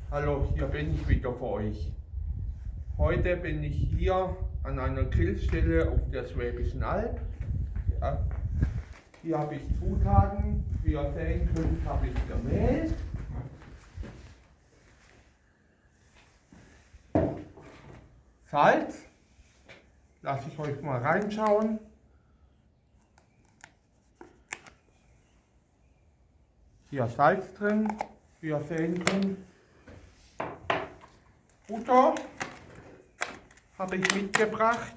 Hallo, hier bin ich wieder für euch. Heute bin ich hier an einer Grillstelle auf der Schwäbischen Alb. Ja, hier habe ich Zutaten. Wie ihr sehen könnt, habe ich hier Mehl, Salz. Lasse ich euch mal reinschauen. Hier Salz drin, wie ihr sehen könnt. Butter habe ich mitgebracht.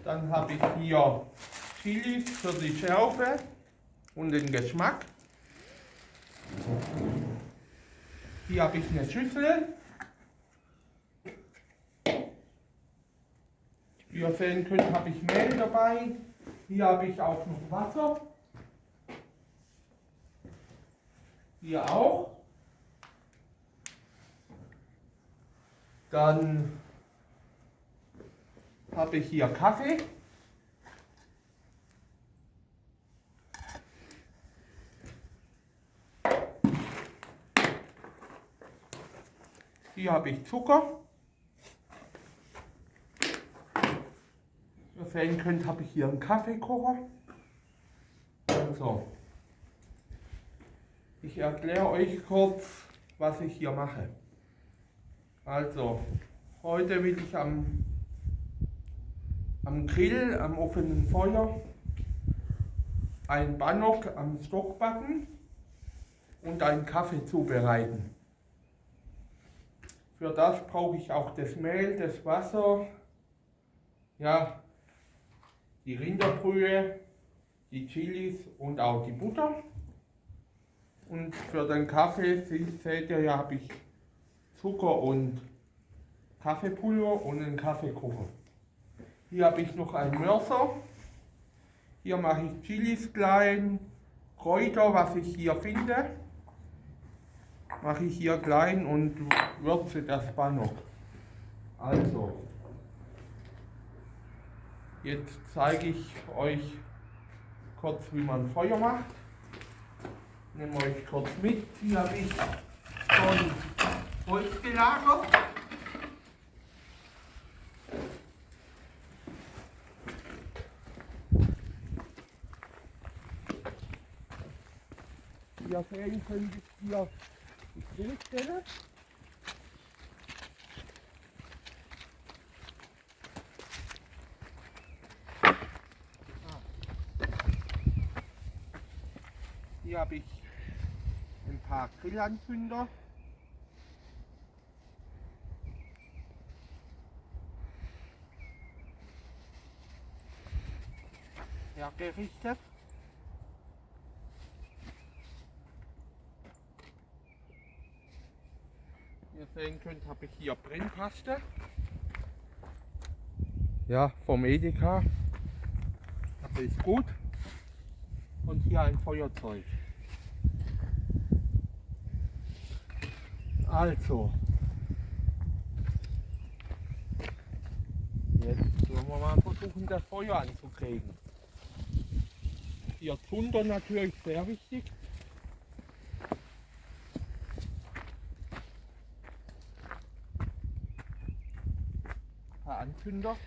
Dann habe ich hier Chilis für die Schärfe und den Geschmack. Hier habe ich eine Schüssel. Wie ihr sehen könnt, habe ich Mehl dabei. Hier habe ich auch noch Wasser. Hier auch. Dann habe ich hier Kaffee. Hier habe ich Zucker. Wie ihr sehen könnt, habe ich hier einen Kaffeekocher. So. Ich erkläre euch kurz, was ich hier mache. Also, heute will ich am Grill, am offenen Feuer, ein Bannock am Stock backen und einen Kaffee zubereiten. Für das brauche ich auch das Mehl, das Wasser, ja, die Rinderbrühe, die Chilis und auch die Butter. Und für den Kaffee, seht ihr ja, habe ich Zucker und Kaffeepulver und einen Kaffeekocher. Hier habe ich noch einen Mörser. Hier mache ich Chilis klein, Kräuter, was ich hier finde, mache ich hier klein und würze das Bannock. Also, jetzt zeige ich euch kurz, wie man Feuer macht. Nehme euch kurz mit. Hier habe ich schon Holz gelagert. Wie ihr sehen könnt, ist hier die Grillstelle. Hier habe ich ein paar Grillanzünder. Hergerichtet. Wie ihr sehen könnt, habe ich hier Brennpaste. Ja, vom Edeka. Das ist gut. Und hier ein Feuerzeug. Also, jetzt wollen wir mal versuchen, das Feuer anzukriegen. Hier Zunder natürlich sehr wichtig. Ein paar Anzünder.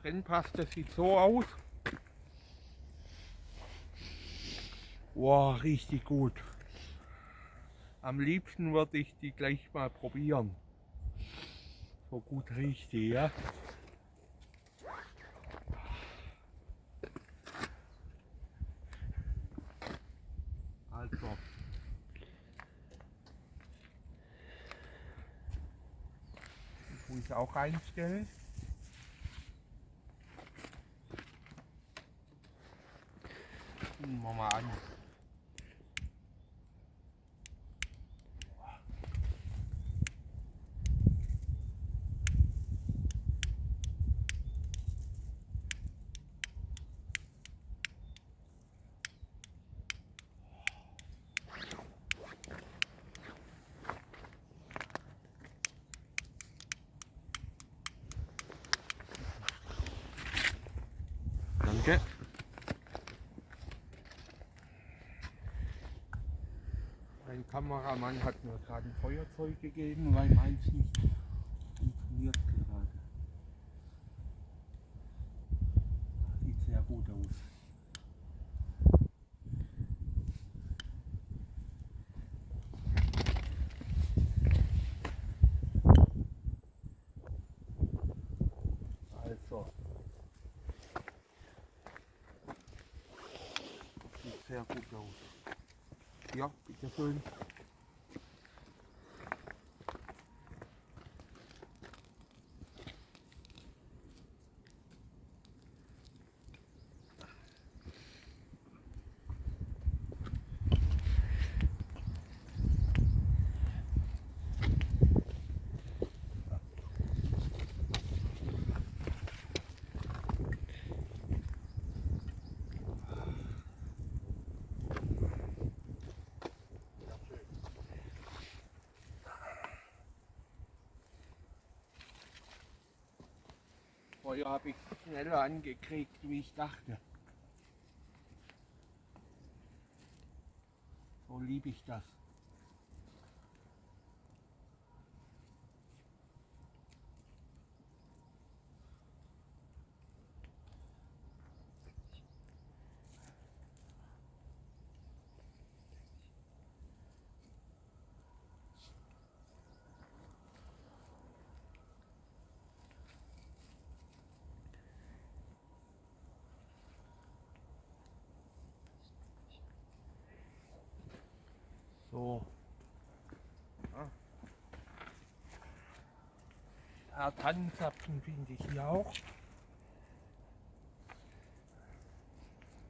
Brennpaste sieht so aus. Wow, richtig gut. Am liebsten würde ich die gleich mal probieren. So gut riecht die, ja. Also. Die tue ich auch einstellen. Gucken wir mal an. Danke. Mein Kameramann hat mir gerade ein Feuerzeug gegeben, weil meins nicht funktioniert gerade. Sieht sehr gut aus. Also, sieht sehr gut aus. Ja, bitteschön. Feuer habe ich schneller angekriegt, wie ich dachte. So liebe ich das. So. Ja. Tannenzapfen finde ich hier auch.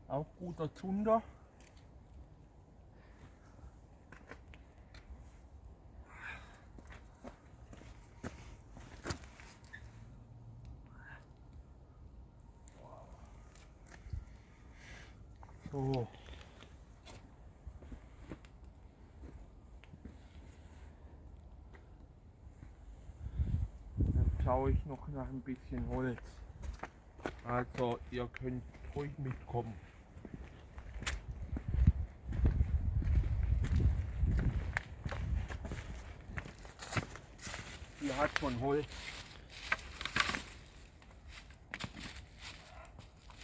Auch guter Zunder. So. Dann schaue ich noch nach ein bisschen Holz. Also ihr könnt ruhig mitkommen. Die hat schon Holz.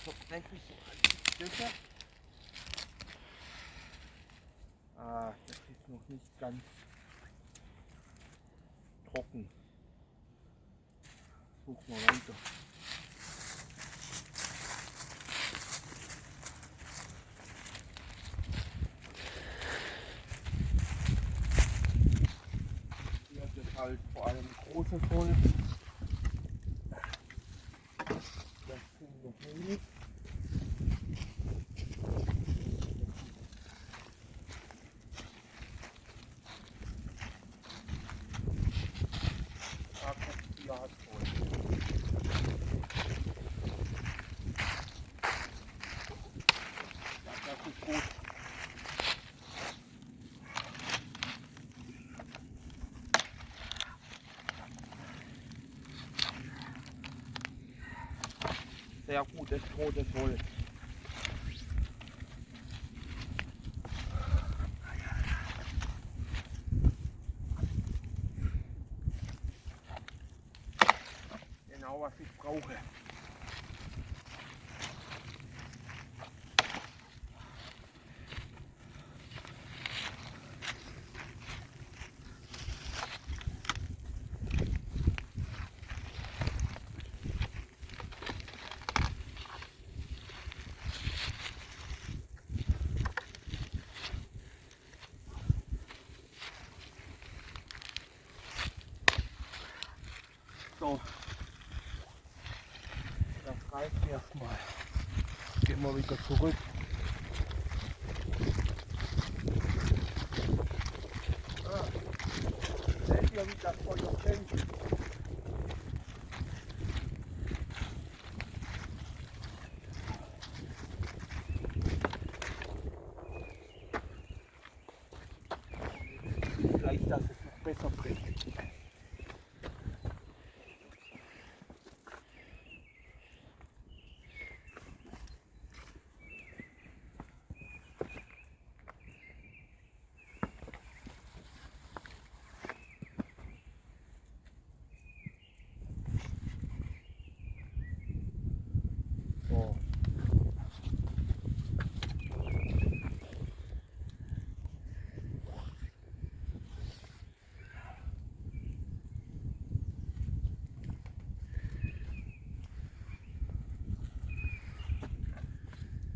Tatsächlich Stücke. Das ist noch nicht ganz trocken. Suchen wir weiter. Hier hat es halt vor allem großes Holz. Das sind noch wenig. Hier hat es Holz. Ja, das ist gut. Sehr gutes rotes Holz. Genau was ich brauche. So, das reicht erstmal. Gehen wir wieder zurück. Seht ihr, wie das Feuer kennt? Vielleicht, dass es noch besser brennt.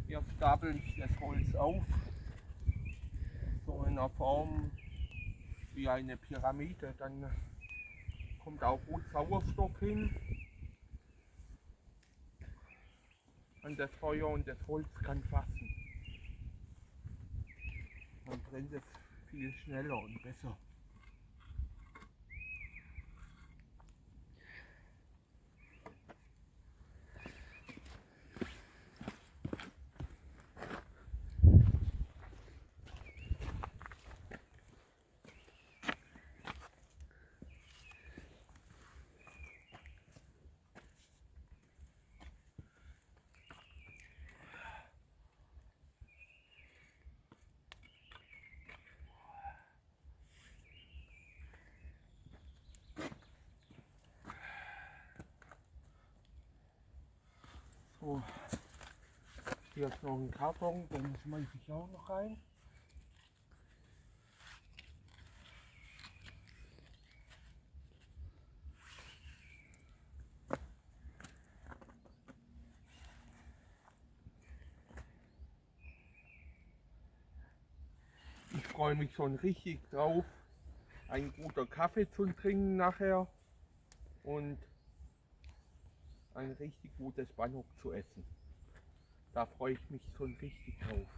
Hier stapel ich das Holz auf, so in einer Form wie eine Pyramide. Dann kommt auch gut Sauerstoff hin an das Feuer und das Holz kann fassen. Dann brennt es viel schneller und besser. So, hier ist noch ein Karton, den schmeiße ich auch noch rein. Ich freue mich schon richtig drauf, ein guter Kaffee zu trinken nachher und ein richtig gutes Banock zu essen. Da freue ich mich schon richtig drauf.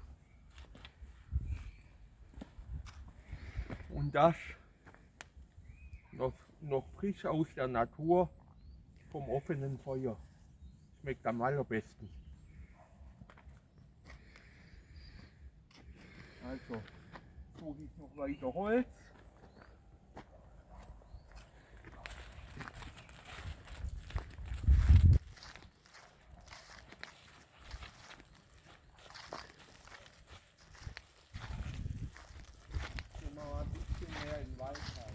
Und das noch frisch aus der Natur vom offenen Feuer. Schmeckt am allerbesten. Also suche ich noch weiter Holz. Gehen wir mal ein bisschen mehr in den Wald rein.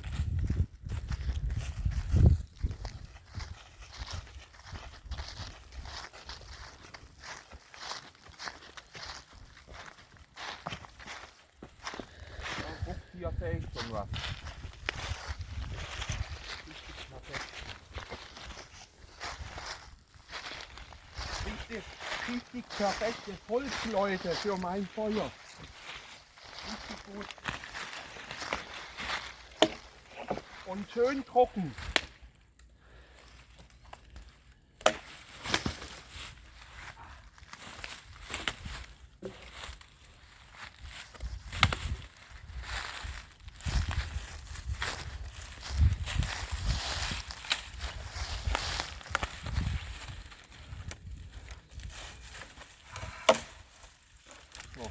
Ja, guck, hier sehe ich schon was. Richtig perfekt. Richtig perfektes Holz, Leute, für mein Feuer. Richtig gut. Und schön trocken. So.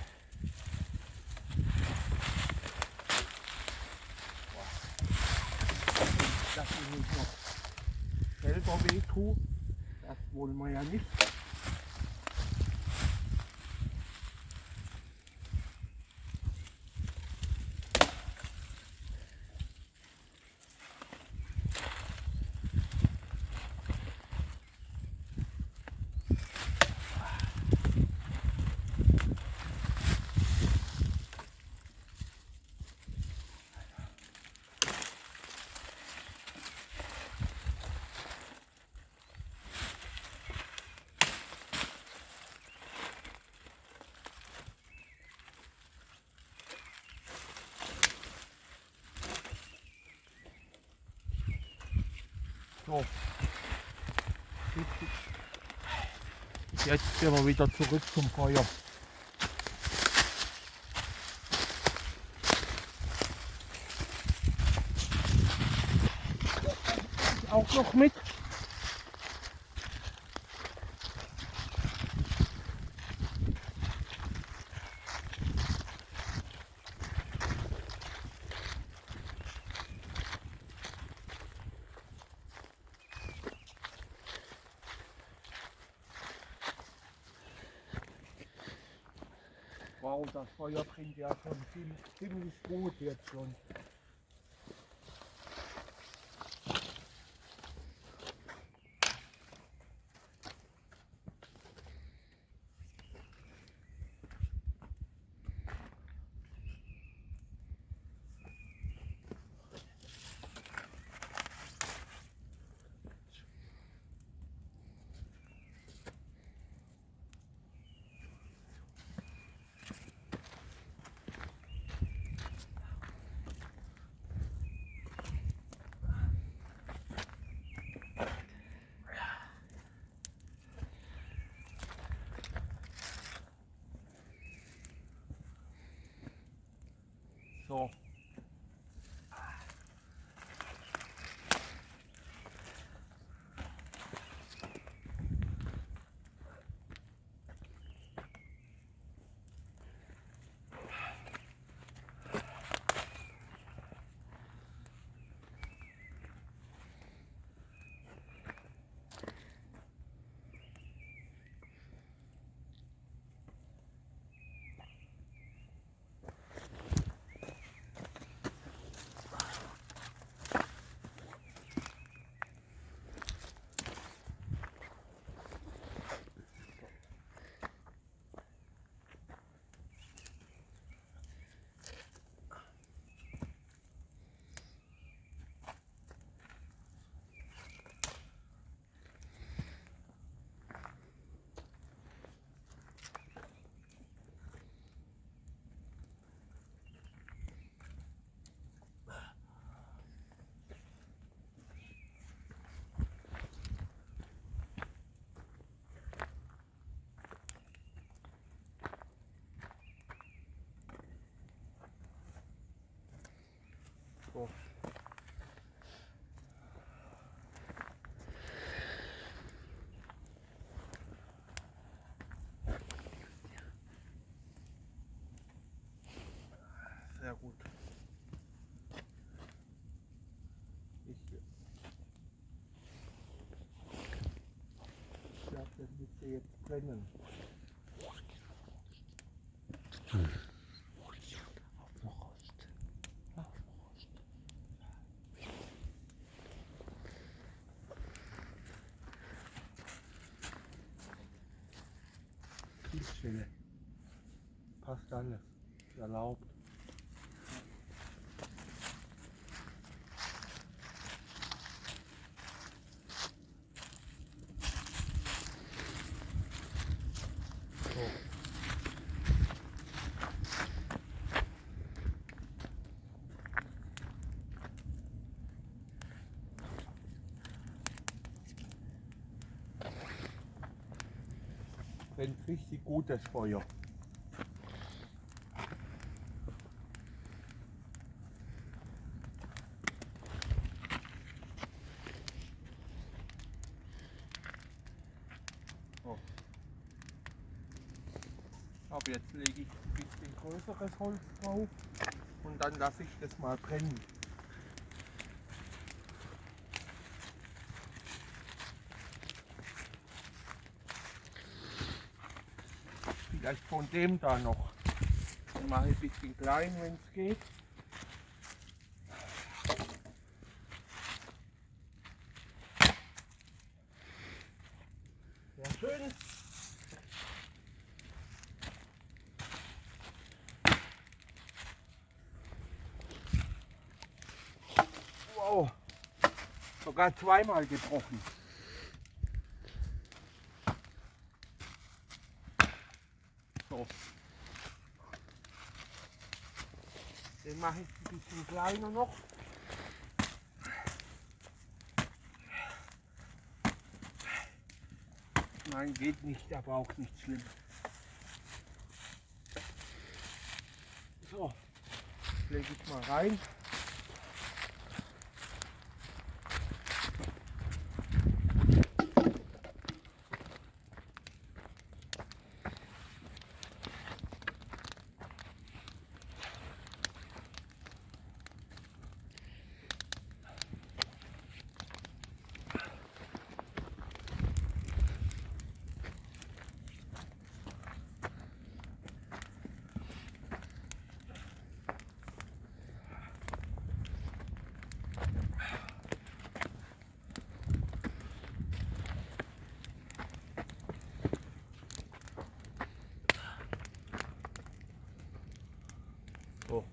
Dass ich mich noch selber wehtue, das wollen wir ja nicht. So. Jetzt gehen wir wieder zurück zum Feuer. Auch noch mit. Wow, das Feuer bringt ja schon ziemlich gut jetzt schon. So. So. Sehr gut. Ich glaube, das müsste jetzt brennen. Kiesstelle. Passt alles. Ist erlaubt. So. Brennt richtig gutes Feuer. So. Aber jetzt lege ich ein bisschen größeres Holz drauf und dann lasse ich das mal brennen. Vielleicht von dem da noch. Dann mache ich ein bisschen klein, wenn es geht. Sehr schön. Wow, sogar zweimal gebrochen. So. Den mache ich ein bisschen kleiner noch. Nein, geht nicht, aber auch nicht schlimm. So, lege ich mal rein. So.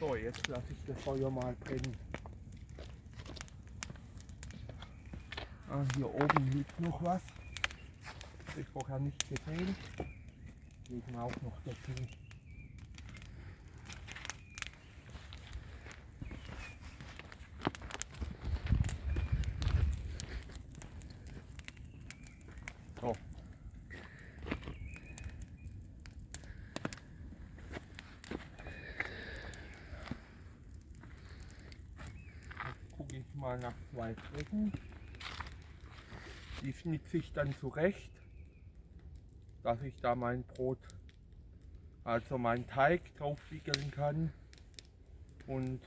So, jetzt lasse ich das Feuer mal brennen. Ah, hier oben liegt noch was. Das habe ich vorher nicht gesehen. Legen wir auch noch dazu. So. mal nach 2 Strecken. Die schnitze ich dann zurecht, dass ich da mein Brot, also meinen Teig drauf wickeln kann und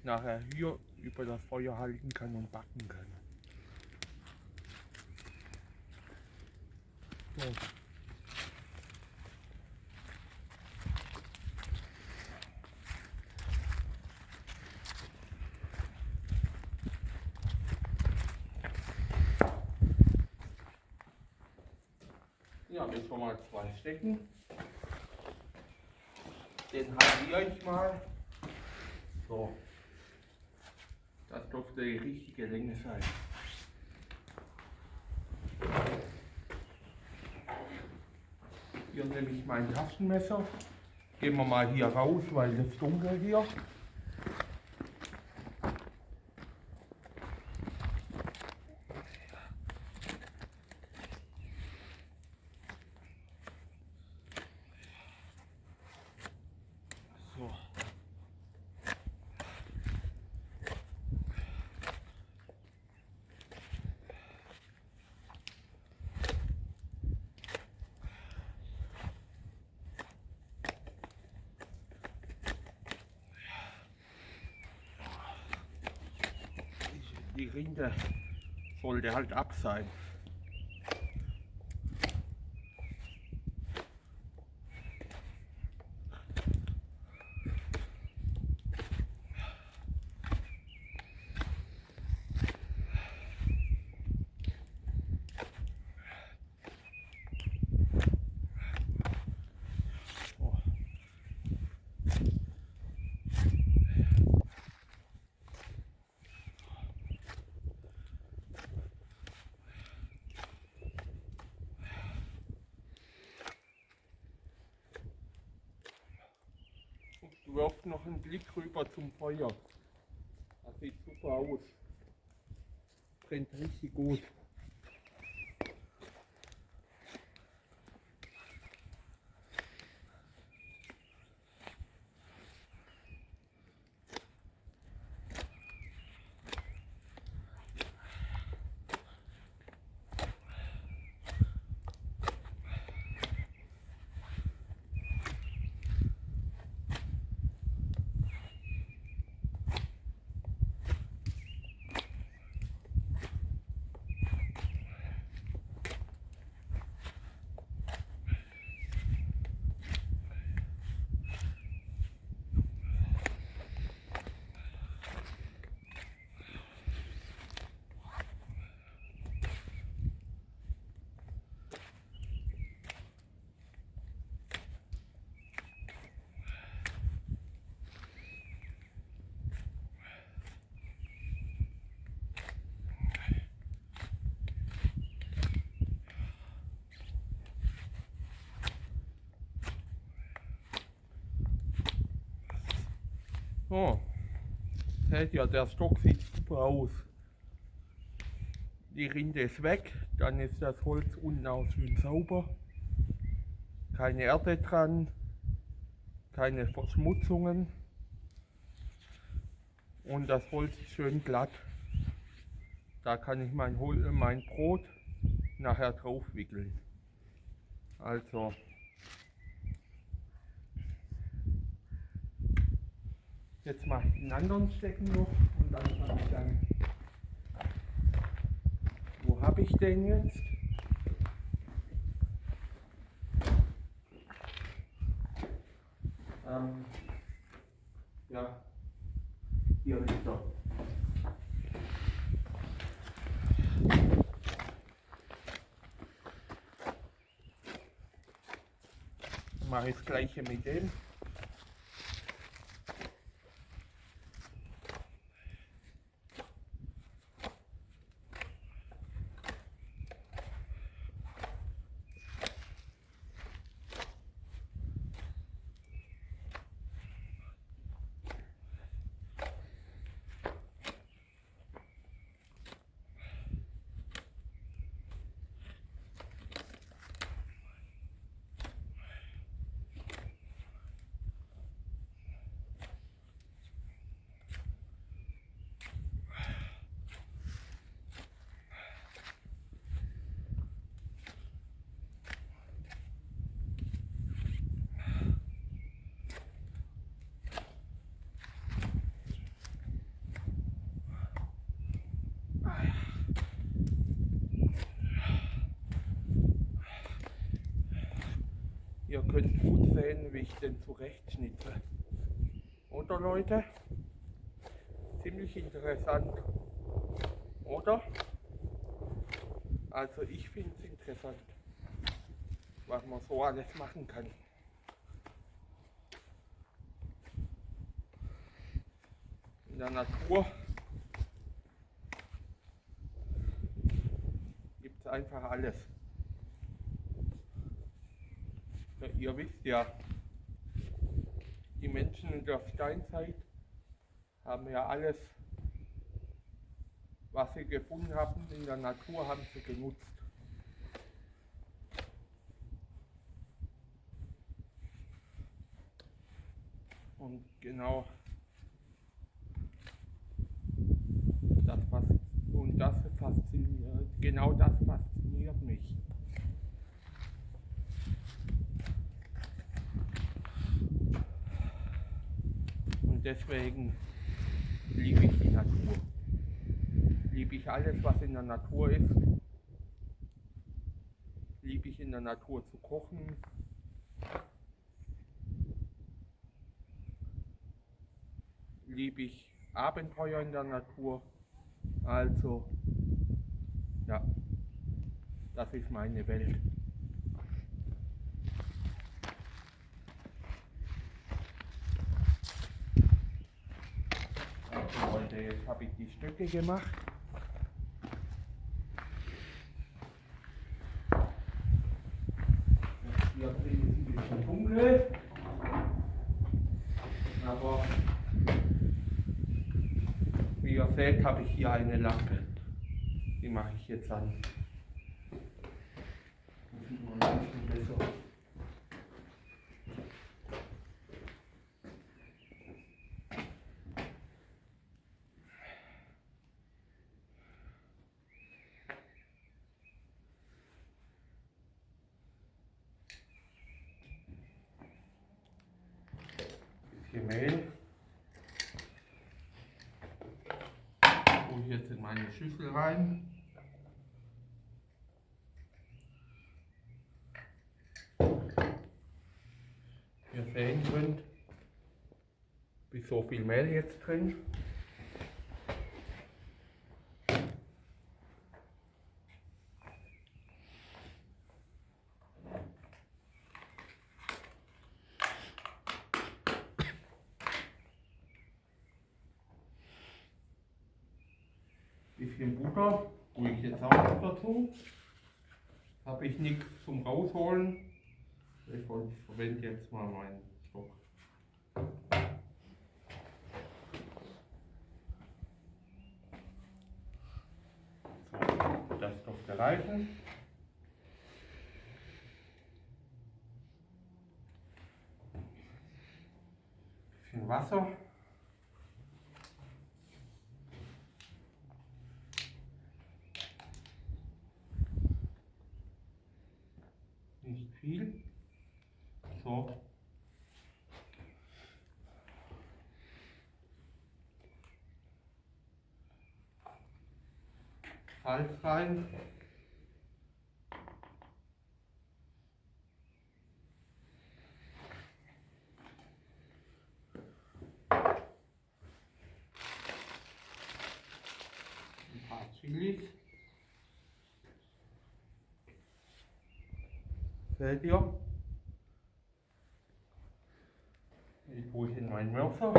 nachher hier über das Feuer halten kann und backen kann. So. Ja, jetzt schon mal 2 Stecken. Den halbiere ich mal. So. Das dürfte die richtige Länge sein. Hier nehme ich mein Taschenmesser. Gehen wir mal hier raus, weil es ist dunkel hier. So. Die Rinde sollte halt ab sein. Wirft noch einen Blick rüber zum Feuer. Das sieht super aus. Brennt richtig gut. So, seht ihr, der Stock sieht super aus. Die Rinde ist weg, dann ist das Holz unten auch schön sauber. Keine Erde dran, keine Verschmutzungen. Und das Holz ist schön glatt. Da kann ich mein Brot nachher drauf wickeln. Also jetzt mache ich den anderen Stecken noch und dann kann ich dann. Wo habe ich den jetzt? Ja, hier liegt er. Dann mache ich das gleiche mit dem. Ihr könnt gut sehen, wie ich den zurechtschnitte. Oder Leute? Ziemlich interessant. Oder? Also ich finde es interessant, was man so alles machen kann. In der Natur gibt es einfach alles. Ja, ihr wisst ja, die Menschen in der Steinzeit haben ja alles, was sie gefunden haben in der Natur, haben sie genutzt. Und genau das fasziniert mich. Und deswegen liebe ich die Natur. Liebe ich alles, was in der Natur ist. Liebe ich in der Natur zu kochen. Liebe ich Abenteuer in der Natur. Also, ja, das ist meine Welt. Also Leute, jetzt habe ich die Stücke gemacht. Hier drin ist ein bisschen dunkel, aber wie ihr seht, habe ich hier eine Lampe. Die mache ich jetzt an. Das sieht man ein bisschen besser. Bisschen Mehl. Tue ich jetzt in meine Schüssel rein. Ihr sehen könnt, ist so viel Mehl jetzt drin. Bisschen Butter tue ich jetzt auch noch dazu. Habe ich nichts zum Rausholen. Ich verwende jetzt mal meinen Stock. So, das dürfte reichen. Bisschen Wasser. Nicht viel. So. Salz rein. Ein paar Chilis. Seht ihr? Die tue ich in meinen Mörser.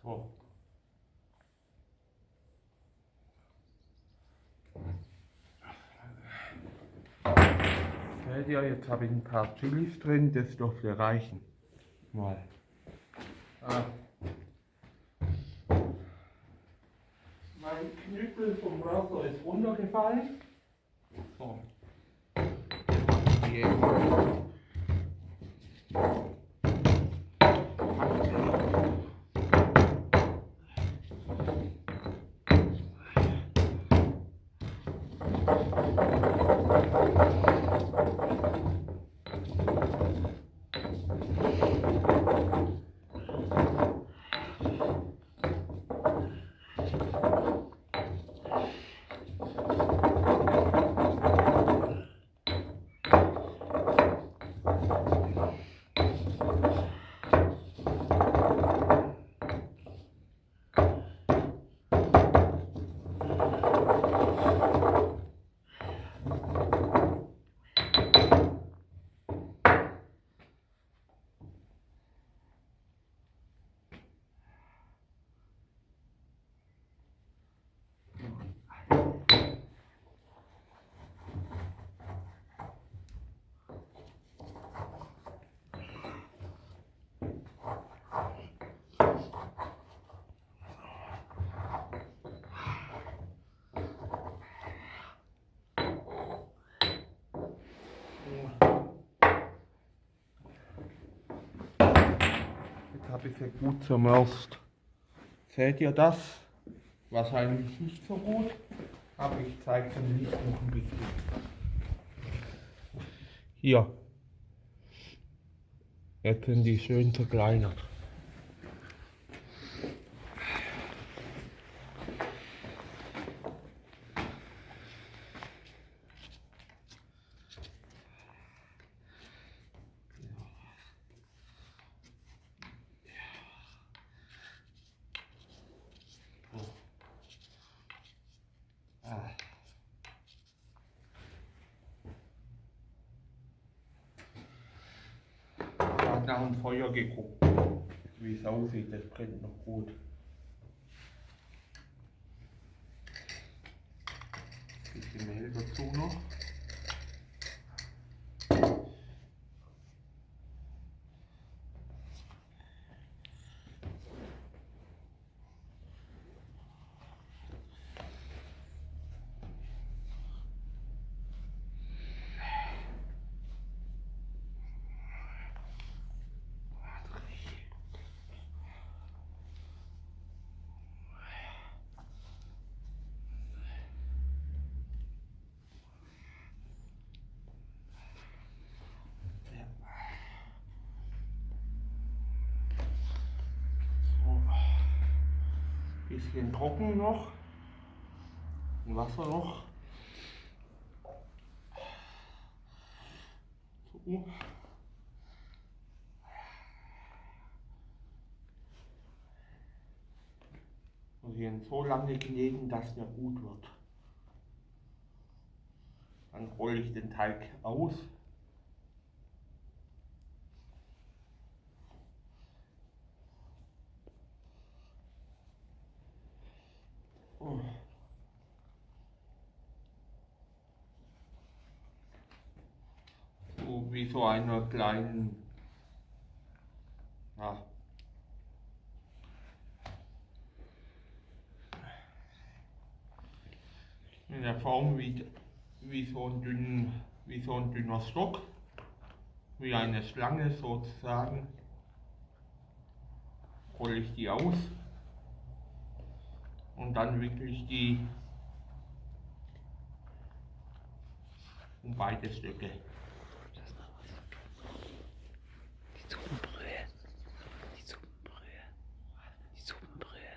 So. Seht ihr, jetzt habe ich ein paar Chilis drin, das dürfte reichen. Mal. Mein Knüppel vom Mörser ist runtergefallen. So. Jetzt habe ich sie gut zermürzt. Seht ihr das? Wahrscheinlich nicht so gut, aber ich zeige es im Licht noch ein bisschen. Hier. Jetzt sind die schön zerkleinert. Ich habe nach dem Feuer geguckt, wie es aussieht, das brennt noch gut. Ein bisschen Mehl dazu noch. Bisschen trocken noch, und Wasser noch. So. Und hier so lange kneten, dass der gut wird. Dann rolle ich den Teig aus. So wie so einer kleinen, ja, in der Form wie so ein dünner Stock, wie eine Schlange sozusagen, rolle ich die aus und dann wickle ich die um beide Stücke. Die Suppenbrühe. Die Suppenbrühe. Die Suppenbrühe.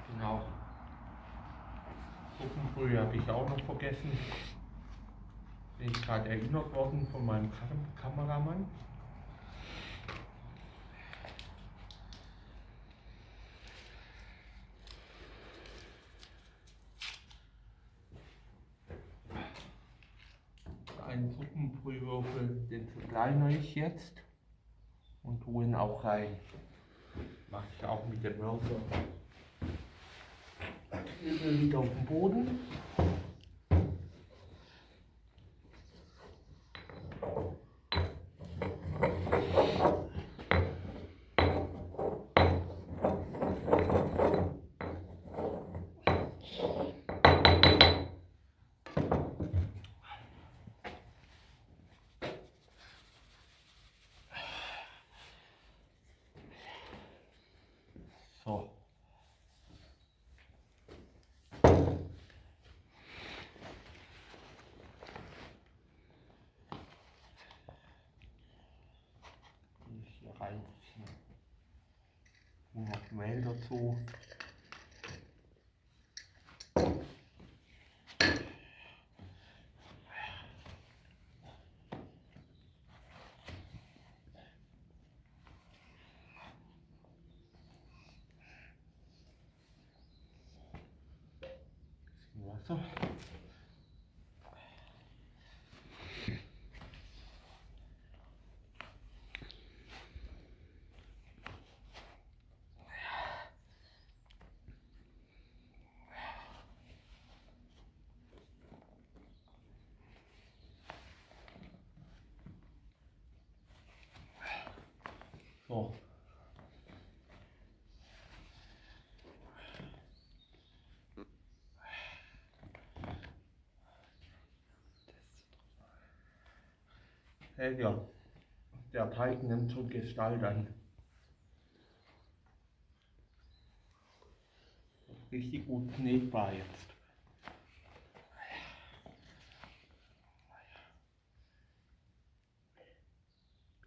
Genau. Suppenbrühe habe ich auch noch vergessen. Bin ich gerade erinnert worden von meinem Kameramann. Einen Suppenbrühwürfel, den verkleinere ich jetzt und tue ihn auch rein. Mache ich auch mit dem Mörser. Knüppel liegt auf dem Boden. So. dazu. Bisschen Wasser. So. Hey, der Teig nimmt so Gestalt an. Richtig gut knetbar jetzt.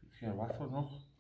Bisschen Wasser noch.